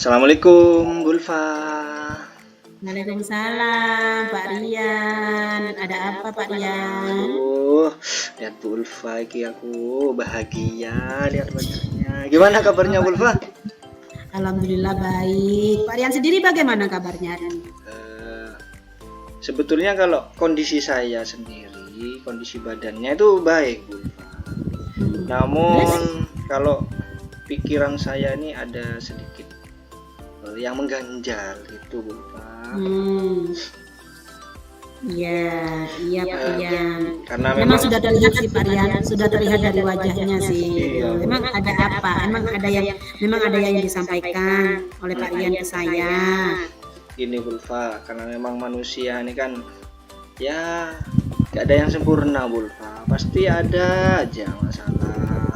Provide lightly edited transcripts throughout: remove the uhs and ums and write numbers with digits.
Assalamualaikum Bulfa. Waalaikumsalam Pak Rian. Ada apa Pak Rian? Aduh, lihat Bulfa iki aku bahagia lihat wajahnya. Gimana kabarnya Bulfa? Alhamdulillah baik. Pak Rian sendiri bagaimana kabarnya? Sebetulnya kalau kondisi saya sendiri, kondisi badannya itu baik Bulfa. Namun kalau pikiran saya ini ada sedikit yang mengganjal gitu Bulfa. Iya Pak Rian. Karena memang sudah terlihat sih Pak Rian, sudah terlihat dari wajahnya sih. Iya. Memang ada apa? Memang ada yang disampaikan oleh Pak Rian ke saya. Gini Bulfa, karena memang manusia ini kan ya gak ada yang sempurna Bulfa, pasti ada aja masalah.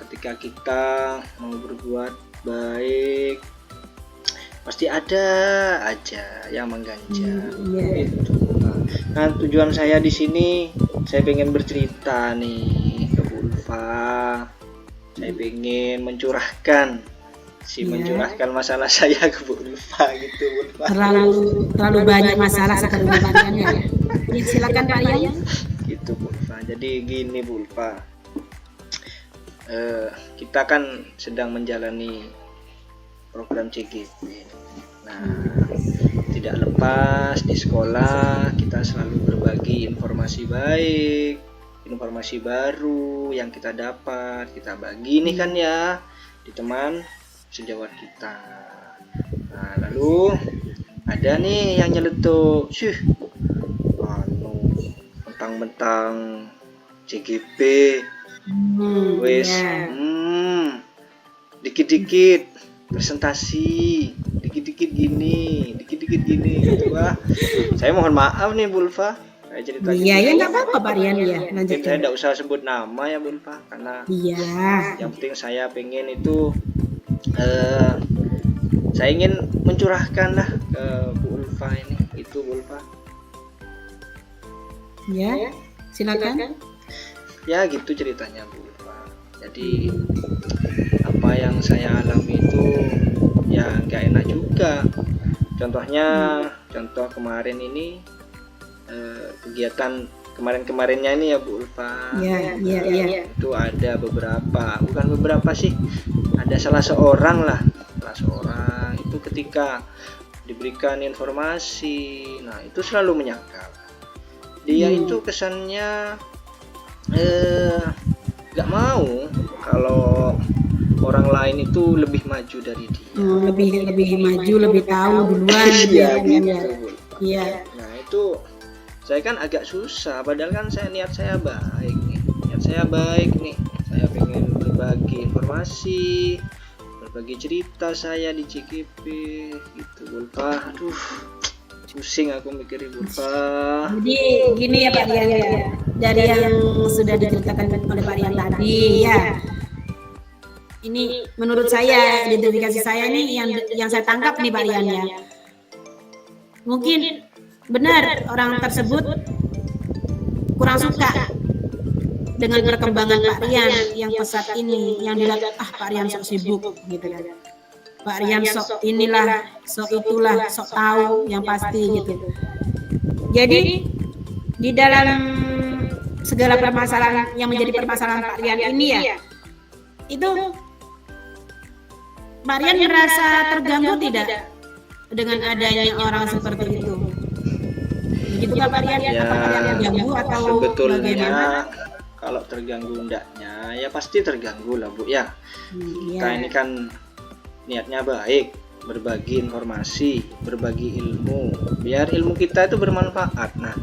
Ketika kita mau berbuat baik pasti ada aja yang mengganjal. Gitu. Nah, tujuan saya di sini saya pengen bercerita nih ke Bulfa. Saya pengen mencurahkan masalah saya ke Bulfa gitu Bulfa. Terlalu banyak masalah sekarang ya. Silakan Pak Rian. Gitu Bulfa. Jadi gini Bulfa. Kita kan sedang menjalani program CGP. Nah, tidak lepas di sekolah kita selalu berbagi informasi baik, informasi baru yang kita dapat, kita bagi nih kan ya di teman sejawat kita. Nah, lalu ada nih yang nyeletuk, mentang-mentang CGP, dikit-dikit presentasi, dikit-dikit gini gitu lah. Saya mohon maaf nih Bulfa, saya cerita iya nggak apa-apa Pak Rian ya. Mungkin saya tidak usah sebut nama ya Bulfa, karena yang penting saya pengen itu saya ingin mencurahkan lah ke Bu Ulfa ini, itu Bulfa. Ya, silakan. Ya gitu ceritanya Bu Ulfa. Jadi apa yang saya alami itu ya nggak enak juga. Contoh kemarin ini kegiatan kemarinnya ini ya Bu Ulfa. Iya. Itu ada bukan beberapa sih, ada salah seorang itu ketika diberikan informasi, nah itu selalu menyangkal. Dia itu kesannya nggak mau kalau orang lain itu lebih maju dari dia. Lebih maju, lebih tahu duluan. Iya. Nah itu saya kan agak susah, padahal kan niat saya baik nih. Saya pengen berbagi informasi, berbagi cerita saya di CGP gitu Bulfa. Aduh, pusing aku mikirin Bulfa. Jadi gini ya Pak Rian ya. Dari yang sudah diceritakan oleh Pak Rian tadi ya. Ini menurut saya, identifikasi saya nih yang saya tangkap nih Pak Rian ya. Mungkin benar orang tersebut kurang suka dengan perkembangan Pak Rian yang pesat ini, yang dilihat Pak Rian sok sibuk gitu kan. Pak Rian sok inilah, sok itulah, sok tahu yang pasti gitu. Jadi di dalam segala permasalahan yang menjadi permasalahan Pak Rian ini ya, itu Pak Rian merasa terganggu tidak dengan adanya orang seperti itu? Begitu Pak Rian? Ya, apakah Rian terganggu atau sebetulnya bagaimana? Kalau terganggu enggaknya ya pasti terganggu lah Bu ya. Kita ini kan niatnya baik, berbagi informasi, berbagi ilmu, biar ilmu kita itu bermanfaat. Nah,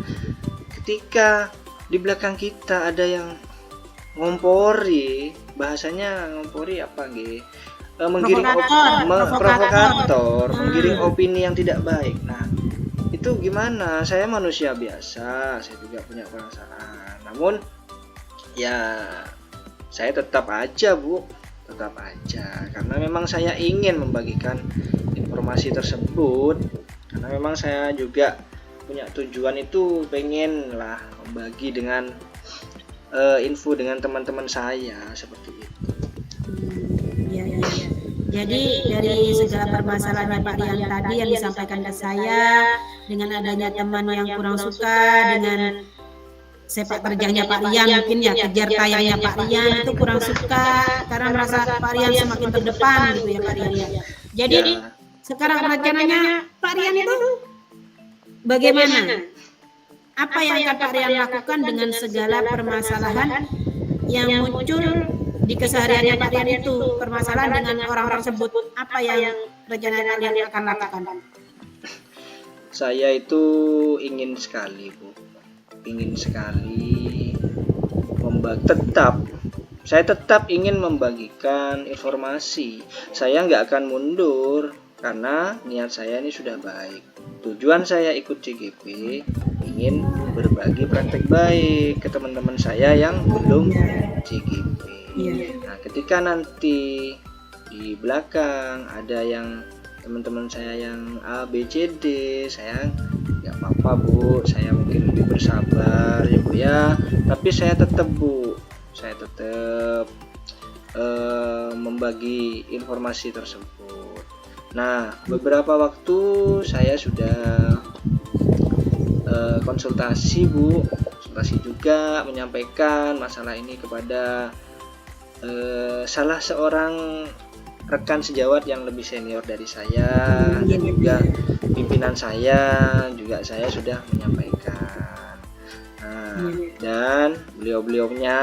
ketika di belakang kita ada yang ngompori, bahasanya ngompori apa nggih? Menggiring provokator, menggiring opini yang tidak baik. Nah, itu gimana? Saya manusia biasa, saya juga punya perasaan. Namun ya saya tetap aja karena memang saya ingin membagikan informasi tersebut, karena memang saya juga punya tujuan itu pengen lah membagi dengan info dengan teman-teman saya seperti itu. Iya. Jadi dari segala permasalahan Pak Rian tadi yang disampaikan ke saya, dengan adanya teman yang kurang suka dengan sepak terjangnya Pak Rian, mungkin ya kejar tayangnya Pak Rian itu kurang suka karena merasa Pak Rian semakin terdepan gitu ya Pak Rian. Jadi sekarang rencananya Pak Rian itu bagaimana? Apa yang akan Pak Rian lakukan dengan segala permasalahan yang muncul di kesehariannya Pak Rian itu, permasalahan dengan orang tersebut, apa yang rencana kalian akan lakukan? Saya itu ingin sekali Bu, ingin sekali saya tetap ingin membagikan informasi. Saya nggak akan mundur karena niat saya ini sudah baik. Tujuan saya ikut CGP ingin berbagi praktek baik ke teman-teman saya yang belum CGP. Nah, ketika nanti di belakang ada yang teman-teman saya yang A, B, C, D, saya nggak apa-apa Bu, saya mungkin lebih bersabar ya Bu ya, tapi saya tetap Bu, saya tetap membagi informasi tersebut. Nah, beberapa waktu saya sudah konsultasi Bu, konsultasi juga menyampaikan masalah ini kepada salah seorang rekan sejawat yang lebih senior dari saya dan juga pimpinan saya juga saya sudah menyampaikan. Nah, dan beliau-beliaunya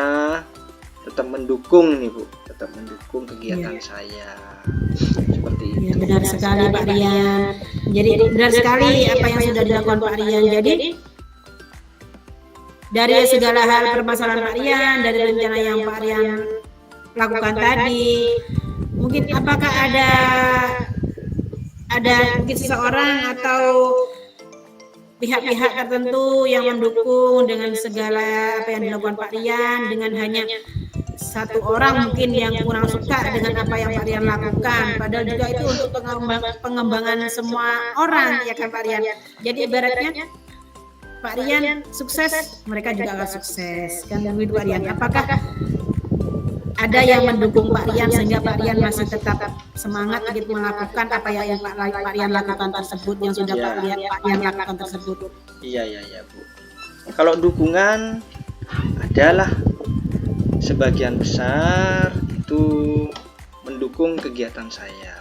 tetap mendukung nih Bu, tetap mendukung kegiatan saya seperti itu. Ya, benar sekali Pak Rian. Jadi benar sekali apa yang sudah dilakukan Pak Rian. Jadi dari segala hal permasalahan Pak Rian, dari rencana yang Pak Rian lakukan tadi, mungkin apakah ada mungkin seseorang atau pihak-pihak tertentu yang mendukung dengan segala apa yang dilakukan Pak Rian, dengan hanya satu orang mungkin yang kurang suka dengan apa yang Pak Rian lakukan, padahal juga itu untuk pengembangan semua orang ya kan Pak Rian. Jadi ibaratnya Pak Rian sukses, mereka juga akan sukses kan begitu Pak Rian. Apakah ada yang mendukung Pak Rian sehingga Pak Rian masih tetap semangat untuk melakukan apa yang Pak Rian lakukan tersebut, yang sudah Pak Rian lakukan tersebut? Iya Bu. Kalau dukungan adalah sebagian besar itu mendukung kegiatan saya.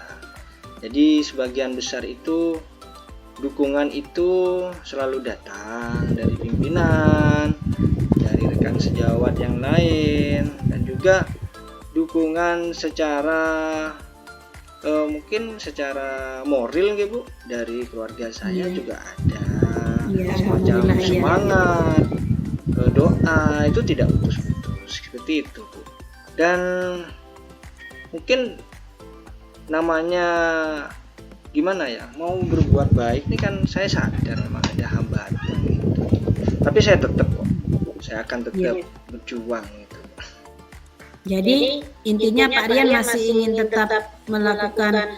Jadi sebagian besar itu dukungan itu selalu datang dari pimpinan, dari rekan sejawat yang lain, dan juga dukungan secara mungkin secara moral gitu Bu, dari keluarga saya juga ada. Semacam semangat, doa itu tidak putus-putus seperti itu Bu. Dan mungkin namanya gimana ya, mau berbuat baik ini kan saya sadar memang ada hambatan gitu. Tapi saya tetap kok, saya akan tetap berjuang gitu. Jadi intinya Pak Rian masih ingin tetap melakukan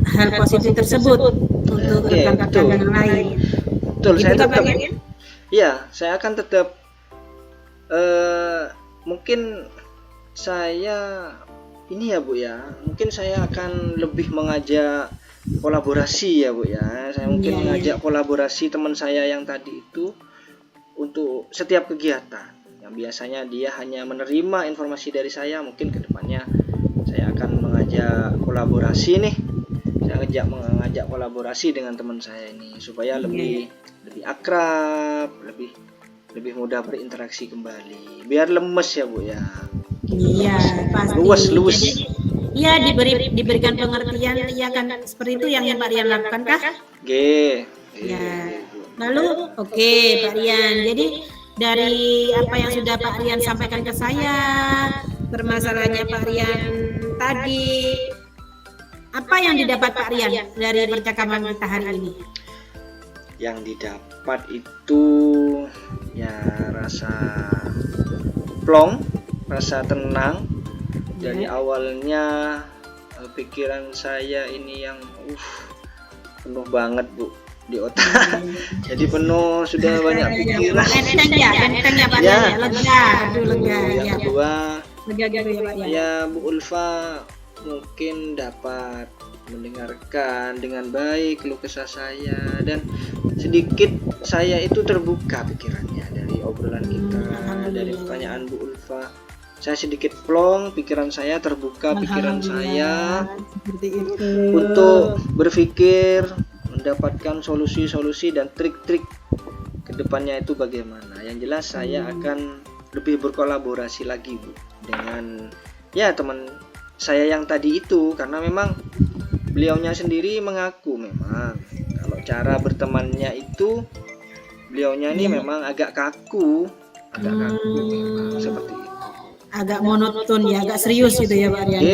hal positif tersebut untuk rekan-rekan yang lain. Betul, gitu saya tetap. Iya, saya akan tetap. Mungkin saya ini ya Bu ya, mungkin saya akan lebih mengajak kolaborasi ya Bu ya. Saya mungkin mengajak kolaborasi teman saya yang tadi itu untuk setiap kegiatan. Yang biasanya dia hanya menerima informasi dari saya, mungkin kedepannya saya akan mengajak kolaborasi nih. Saya mengajak kolaborasi dengan teman saya ini supaya lebih akrab, lebih mudah berinteraksi kembali. Biar lemes ya Bu ya. Iya, pasti. Luwes. Iya, diberikan pengertian, ya kan seperti itu yang Pak Rian lakukan kah? Ya. Lalu Pak Rian. Jadi dari apa yang sudah Pak Rian sampaikan ke saya, permasalahannya Pak Rian tadi, apa yang didapat Pak Rian dari percakapan kita hari ini? Yang didapat itu ya rasa plong, rasa tenang. Dari awalnya pikiran saya ini yang penuh banget Bu di otak. Jadi penuh, sudah banyak pikiran. Enteng ya Pak Rian, lega. Ya Bu Ulfa mungkin dapat mendengarkan dengan baik keluh kesah saya, dan sedikit saya itu terbuka pikirannya dari obrolan kita, dari pertanyaan Bu Ulfa. Saya sedikit plong, pikiran saya terbuka, pikiran saya seperti itu untuk berpikir, mendapatkan solusi-solusi dan trik-trik kedepannya itu bagaimana. Yang jelas saya akan lebih berkolaborasi lagi Bu dengan ya teman saya yang tadi itu, karena memang beliaunya sendiri mengaku memang kalau cara bertemannya itu beliaunya ini memang agak kaku memang seperti itu. Agak monoton ya, agak serius gitu ya Pak Rian.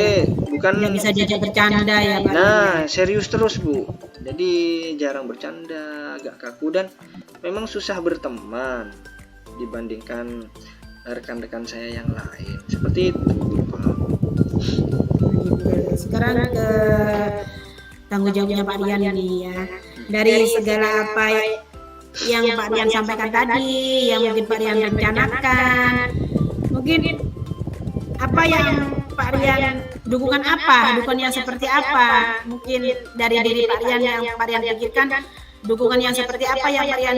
Bukan Nggak bisa diajak bercanda ya Pak. Nah, serius terus Bu. Jadi jarang bercanda, agak kaku, dan memang susah berteman dibandingkan rekan-rekan saya yang lain. Seperti itu Bu. Sekarang ke tanggung jawabnya Pak Rian ini ya. Dari segala apa yang Pak Rian sampaikan tadi, yang mungkin Pak Rian rencanakan, mungkin apa yang Pak Rian, dukungannya seperti apa, mungkin dari diri Pak Rian yang Pak Rian pikirkan, dukungan yang seperti apa yang Pak Rian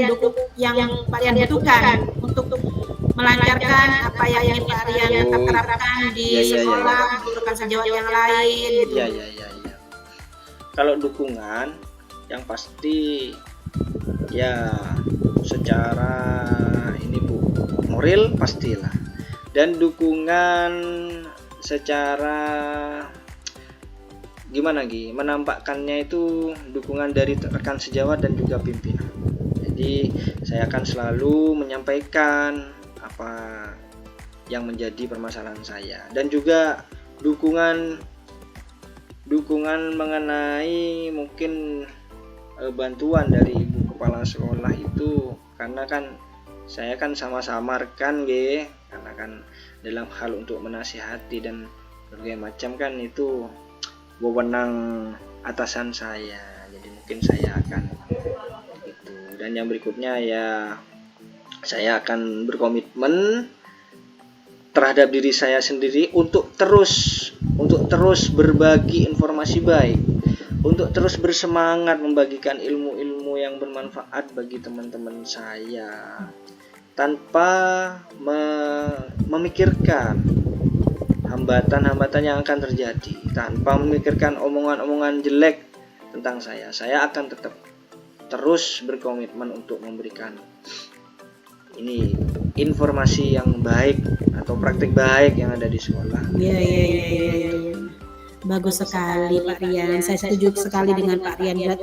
Pak Rian butuhkan untuk melancarkan apa yang ingin Pak Rian terapkan di sekolah untuk rekan sejawat yang lain gitu. Iya. Kalau dukungan yang pasti ya secara ini Bu, moral pastilah. Dan dukungan secara gimana menampakkannya itu dukungan dari rekan sejawat dan juga pimpinan. Jadi saya akan selalu menyampaikan apa yang menjadi permasalahan saya, dan juga dukungan mengenai mungkin bantuan dari ibu kepala sekolah itu, karena kan saya kan sama-sama rekan karena kan dalam hal untuk menasihati dan berbagai macam kan itu wewenang atasan saya. Jadi mungkin saya akan itu, dan yang berikutnya ya saya akan berkomitmen terhadap diri saya sendiri untuk terus berbagi informasi baik, untuk terus bersemangat membagikan ilmu-ilmu yang bermanfaat bagi teman-teman saya, tanpa memikirkan hambatan-hambatan yang akan terjadi, tanpa memikirkan omongan-omongan jelek tentang saya. Saya akan tetap terus berkomitmen untuk memberikan ini informasi yang baik atau praktik baik yang ada di sekolah. Iya. Bagus sekali Pak Rian, saya setuju sekali dengan Pak Rian.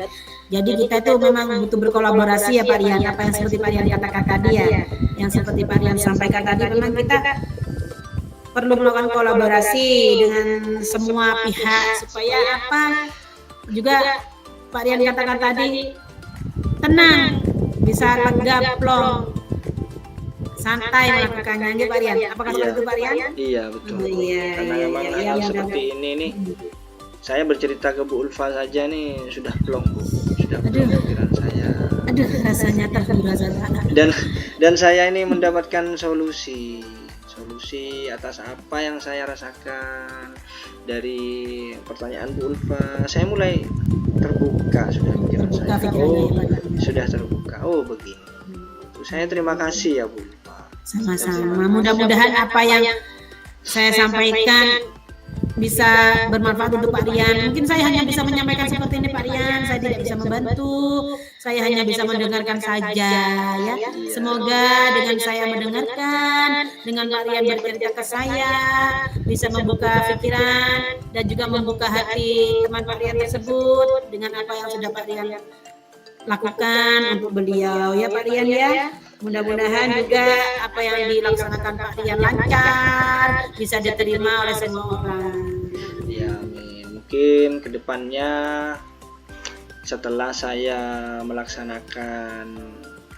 Jadi kita itu memang butuh berkolaborasi ya Pak Rian, apa yang seperti Pak Rian katakan tadi ya, yang seperti Pak Rian sampaikan tadi, memang kita perlu melakukan kolaborasi dengan semua pihak supaya apa juga Pak Rian katakan tadi, tenang, bisa lega, plong, santai melakukannya, gitu Pak Rian. Apakah seperti itu Pak Rian? Iya betul. Karena memang hal seperti ini nih, saya bercerita ke Bu Ulfa saja nih sudah plong Bu, sudah plong pikiran saya. Aduh, rasanya terhibur dan saya ini mendapatkan solusi atas apa yang saya rasakan dari pertanyaan Bu Ulfa. Saya mulai terbuka, sudah pikiran saya. Sudah terbuka. Oh begini. Saya terima kasih ya Bu Ulfa. Sama-sama. Mudah-mudahan apa yang saya sampaikan bisa bermanfaat untuk Pak Rian. Mungkin saya hanya bisa menyampaikan seperti ini Pak Rian, saya tidak bisa membantu, saya hanya bisa mendengarkan saja ya. Semoga dengan saya mendengarkan, dengan Pak Rian bercerita ke saya, bisa membuka pikiran dan juga membuka hati teman Pak Rian tersebut dengan apa yang sudah Pak Rian lakukan untuk beliau ya Pak Rian ya. Mudah-mudahan juga apa yang dilaksanakan Pak Rian lancar, bisa diterima oleh semua orang. Ya, amin. Mungkin kedepannya setelah saya melaksanakan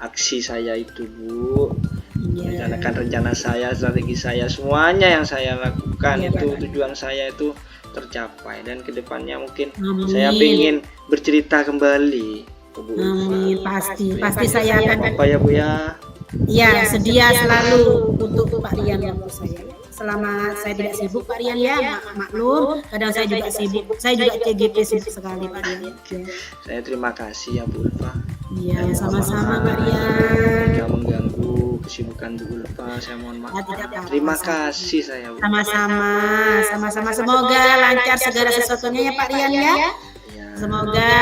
aksi saya itu Bu, merencanakan rencana saya, strategi saya, semuanya yang saya lakukan itu Pak. Tujuan saya itu tercapai, dan kedepannya mungkin saya ingin bercerita kembali. Amin, pasti saya akan apa ya Bu ya? Ya, sedia selalu untuk Pak Rian untuk saya. selama saya tidak sibuk Pak Rian ya, maklum kadang saya juga sibuk. Saya juga CGP sibuk sekali Pak Rian. Ya. Saya terima kasih ya Bu Ulfa. Iya, sama-sama Pak Rian. Jika mengganggu kesibukan Bu Ulfa, saya mohon maaf. Terima kasih saya Bu. Sama-sama. Semoga lancar segala sesuatunya ya Pak Rian ya. Semoga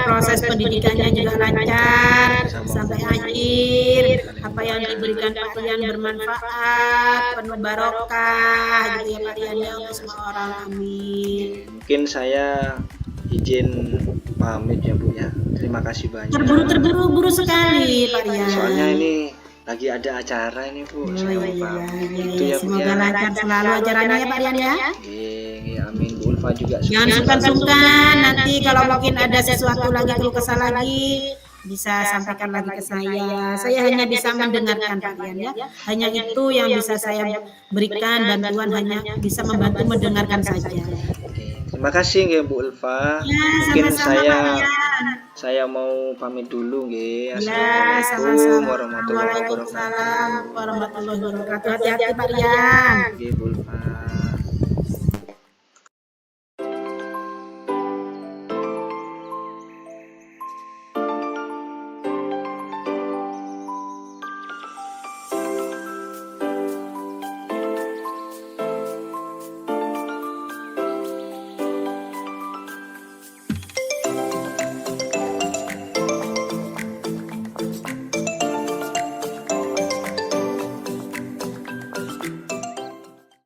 proses pendidikannya juga lancar sampai akhir. Apa yang diberikan Pak Rian bermanfaat, penuh barokah gitu ya Pak Rian ya untuk semua orang. Amin. Mungkin saya izin pamit ya Bu ya. Terima kasih banyak. Terburu sekali Pak Rian. Soalnya ini lagi ada acara ini Bu. Iya. Semoga lancar selalu acaranya ya Pak Rian ya. Iya, amin. Bu Ulfa juga. Jangan sungkan-sungkan, nanti kalau mungkin ada sesuatu lagi keluh kesah lagi bisa sampaikan lagi ke saya. Saya hanya bisa mendengarkan Pak Rian ya. Hanya itu yang bisa saya berikan, bantuan hanya bisa membantu mendengarkan saja. Oke, terima kasih ya Bu Ulfa. Ya, Mungkin sama-sama, saya mau pamit dulu nggih. Ya, Assalamualaikum sama-sama. warahmatullahi wabarakatuh. Waalaikumsalam warahmatullahi wabarakatuh. Hati-hati Pak Rian. Nggih Bu Ulfa.